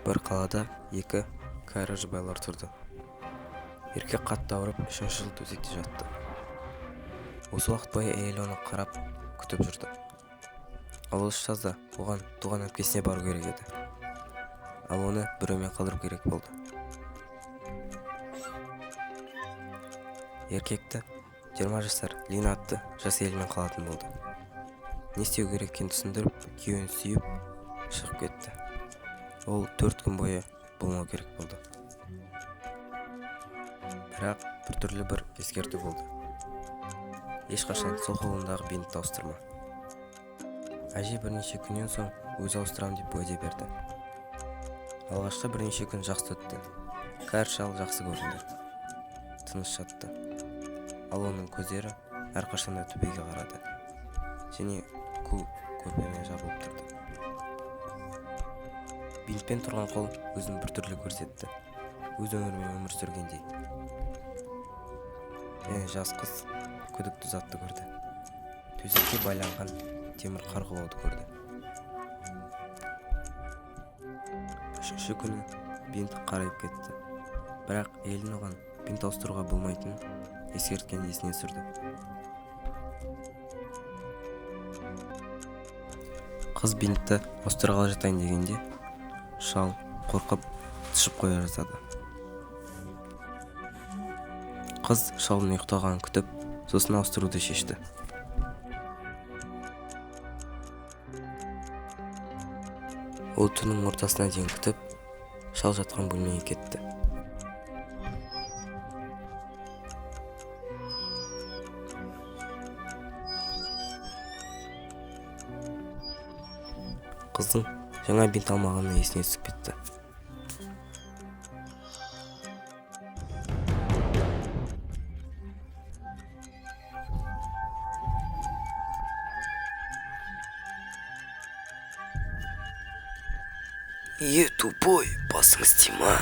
Бір қалада екі кәрі жұбайлар тұрды. Еркек қатты ауырып 3-ші жыл төсекте жатты. Осы уақыт бойы әйелі оны қарап күтіп жүрді. Ал осы жазда оған туған әпкесіне бару керек еді. Ал оны біреумен қалдыру керек болды. Еркекті 20 жасар Лина атты жас әйелмен қалатын болды. Не істеу керек екенін түсіндіріп, күйеуін сүйіп шығып кетті. Ол 4 күн бойы болмау керек болды. Бірақ біртүрлі бір ескерту болды. Ешқашан сол қолындағы бинтті ауыстырма. Әже бірнеше күннен соң өзі ауыстырам деп уәде берді. Алғашқы бірнеше күн жақсы өтті. Кәрі шал жақсы көрінді. Тыныш жатты. Ал оның көздері әрқашан да төбеге қарады. Және көрпемен жабылып тұрды. Бинтпен тұрған қол өзін біртүрлі көрсетті. Өз өмірімен өмір сүргендей. Және жас қыз күдікті затты көрді. Төсекке байланған темір қарғыбауды көрді. 3-ші күні бинт қарайып кетті. Бірақ әйелін оған бинт ауыстыруға болмайтынын ескерткен есіне түсірді. Қыз бинтті ауыстырғалы жатайын дегенде, шал қорқып түсіп қоя жаздады. Қыз шалдың ұйықтағанын күтіп, сосын ауыстыруды шешті. Ол түннің ортасына дейін күтіп, шал жатқан бөлмеге кетті. Қыздың жаңа бинт алмағаны есіне түсіп кетті. Тупой, басыңыз тима.